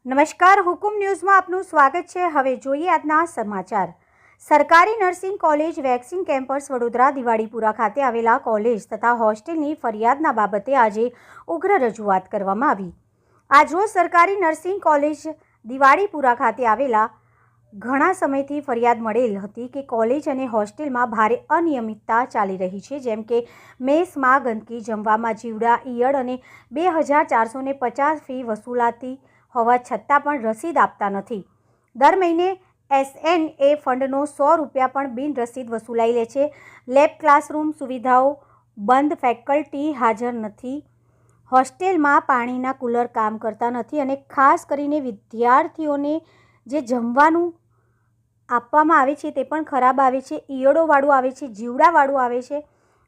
નમસ્કાર, હુકુમ ન્યૂઝમાં આપનું સ્વાગત છે। હવે જોઈએ આજના સમાચાર। સરકારી nursing college vaccine campus Vadodara Diwalipura ખાતે આવેલા કોલેજ તથા હોસ્ટેલની ફરિયાદના બાબતે આજે ઉગ્ર રજૂઆત કરવામાં આવી। આજરોજ સરકારી નર્સિંગ કોલેજ દિવાળીપુરા ખાતે આવેલા ઘણા સમયથી ફરિયાદ મળેલ હતી કે કોલેજ અને હોસ્ટેલમાં ભારે અનિયમિતતા ચાલી રહી છે, જેમ કે મેસમાં ગંદકી, જમવામાં જીવડા, ઈયળ અને 2450 ફી વસૂલાતી હોવા છતાં પણ રસીદ આપતા નથી। દર મહિને SNA ફંડનો 100 રૂપિયા પણ બિન રસીદ વસૂલાઈ લે છે। લેબ ક્લાસરૂમ સુવિધાઓ બંધ, ફેકલ્ટી હાજર નથી, હોસ્ટેલમાં પાણીના કુલર કામ કરતા નથી અને ખાસ કરીને વિદ્યાર્થીઓને જે જમવાનું આપવામાં આવે છે તે પણ ખરાબ આવે છે, ઈયળોવાળું આવે છે, જીવડાવાળું આવે છે।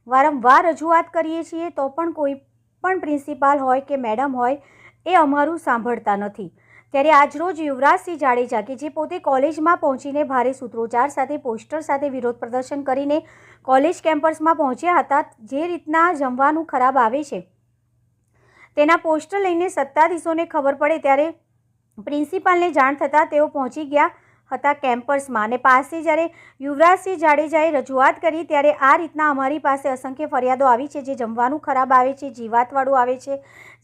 વારંવાર રજૂઆત કરીએ છીએ તો પણ કોઈ પણ પ્રિન્સિપાલ હોય કે મેડમ હોય એ અમારું સાંભળતા નથી। ત્યારે આજરોજ યુવરાજસિંહ જાડેજા કે જે પોતે કોલેજમાં પહોંચીને ભારે સૂત્રોચ્ચાર સાથે પોસ્ટર સાથે વિરોધ પ્રદર્શન કરીને કોલેજ કેમ્પસમાં પહોંચ્યા હતા। જે રીતના જમવાનું ખરાબ આવે છે તેના પોસ્ટર લઈને સત્તાધીશોને ખબર પડે ત્યારે પ્રિન્સિપાલને જાણ થતાં તેઓ પહોંચી ગયા હતા કેમ્પસમાં અને પાસે જ્યારે યુવરાજસિંહ જાડેજાએ રજૂઆત કરી ત્યારે આ રીતના અમારી પાસે અસંખ્ય ફરિયાદો આવી છે, જે જમવાનું ખરાબ આવે છે, જીવાતવાળું આવે છે,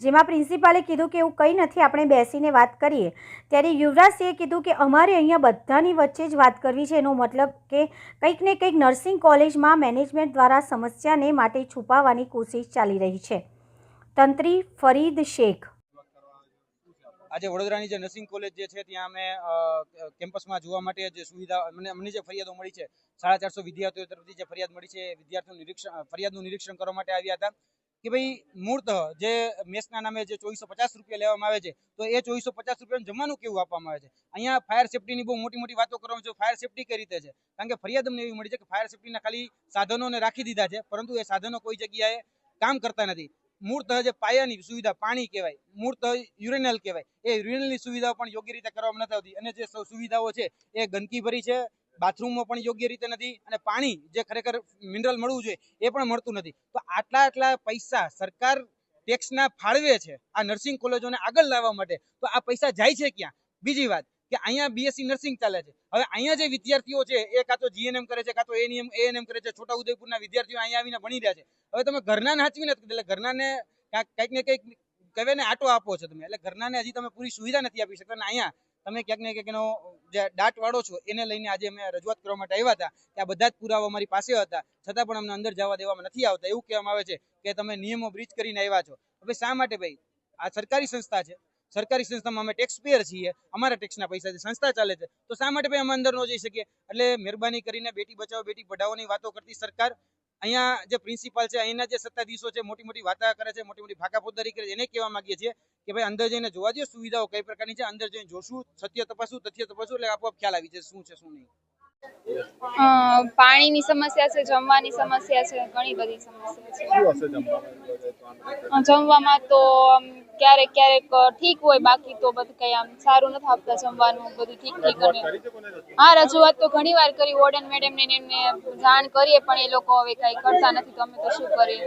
જેમાં પ્રિન્સિપાલે કીધું કે એવું કંઈ નથી, આપણે બેસીને વાત કરીએ। ત્યારે યુવરાજસિંહે કીધું કે અમારે અહીંયા બધાની વચ્ચે જ વાત કરવી છે, એનો મતલબ કે કંઈક ને કંઈક નર્સિંગ કોલેજમાં મેનેજમેન્ટ દ્વારા સમસ્યાને માટે છુપાવવાની કોશિશ ચાલી રહી છે। તંત્રી ફરીદ શેખ આજે વડોદરાની જે નર્સિંગ કોલેજ જે છે ત્યાં અમે કેમ્પસમાં જોવા માટે જે સુવિધા અમને જે ફરિયાદો મળી છે, 450 વિદ્યાર્થીઓ તરફથી જે ફરિયાદ મળી છે, વિદ્યાર્થીઓ ફરિયાદનું નિરીક્ષણ કરવા માટે આવ્યા હતા કે ભાઈ મૂળતઃ જે મેસના નામે જે 2450 રૂપિયા લેવામાં આવે છે, તો એ 2450 રૂપિયાનું જમવાનું કેવું આપવામાં આવે છે। અહીંયા ફાયર સેફ્ટીની બહુ મોટી મોટી વાતો કરવામાં છે। ફાયર સેફ્ટી કઈ રીતે છે? કારણ કે ફરિયાદ અમને એવી મળી છે કે ફાયર સેફ્ટીના ખાલી સાધનોને રાખી દીધા છે, પરંતુ એ સાધનો કોઈ જગ્યાએ કામ કરતા નથી। મૂળતઃ જે પાયાની સુવિધા પાણી કહેવાય, મૂળતઃ યુરેનલ કહેવાય, એ યુરેનલની સુવિધાઓ પણ યોગ્ય રીતે કરવામાં નથી આવતી અને જે સુવિધાઓ છે એ ગંદકી ભરી છે, બાથરૂમમાં પણ યોગ્ય રીતે નથી અને પાણી જે ખરેખર મિનરલ મળવું જોઈએ એ પણ મળતું નથી। તો આટલા પૈસા સરકાર ટેક્સના ફાળવે છે આ નર્સિંગ કોલેજોને આગળ લાવવા માટે, તો આ પૈસા જાય છે ક્યાં? બીજી વાત કે અહીંયા BSc નર્સિંગ ચાલે છે, હવે અહીંયા જે વિદ્યાર્થીઓ છે એ કાં તો GNM કરે છે, કાં તો ANM કરે છે, છોટાઉદેપુરના વિદ્યાર્થીઓ અહીંયા આવીને ભણી રહ્યા છે। હવે તમે ઘરનાને હાચવી નથી, એટલે ઘરનાને કંઈક ને કંઈક કહેવાય ને આટો આપો છો તમે, એટલે ઘરનાને હજી તમે પૂરી સુવિધા નથી આપી શકતા અને અહીંયા તમે ક્યાંક ને ક્યાંક એનો જે દાટ વાળો છો એને લઈને આજે અમે રજૂઆત કરવા માટે આવ્યા હતા કે આ બધા જ પુરાવા અમારી પાસે હતા, છતાં પણ અમને અંદર જવા દેવામાં નથી આવતા। એવું કહેવામાં આવે છે કે તમે નિયમો બ્રીચ કરીને આવ્યા છો। હવે શા માટે ભાઈ? આ સરકારી સંસ્થા છે, સરકારી સંસ્થામાં અમે ટેક્સ પેયર છીએ, અમારા ટેક્સના પૈસાથી સંસ્થા ચાલે છે, તો શા માટે ભાઈ અમે અંદર ન જઈ શકીએ? એટલે મહેરબાની કરીને બેટી બચાવો બેટી પઢાઓની વાતો કરતી સરકાર, અહીંયા જે પ્રિન્સિપાલ છે, અહીંના જે સત્તાધીશો છે, મોટી મોટી વાતા કરે છે, મોટી મોટી ભાકાફોજદારી કરે છે, એને કહેવા માંગીએ છીએ કે ભાઈ અંદર જઈને જોવા દો સુવિધાઓ કઈ પ્રકારની છે, અંદર જઈને જોશું, સત્ય તપાસું, તથ્ય તપાસું, એટલે આપોઆપ ખ્યાલ આવી જશે શું છે શું નહીં। પાણીની સમસ્યા છે, જમવાની સમસ્યા છે, ઘણી બધી સમસ્યા છે। જમવામાં તો ક્યારેક ક્યારેક ઠીક હોય, બાકી તો બધું કઈ આમ સારું નથી આપતા જમવાનું, બધું ઠીક અને હા, રજૂઆત તો ઘણી વાર કરી વોર્ડન મેડમને એમને જાણ કરીએ પણ એ લોકો હવે કઈ કરતા નથી, તો અમે તો શું કરીએ।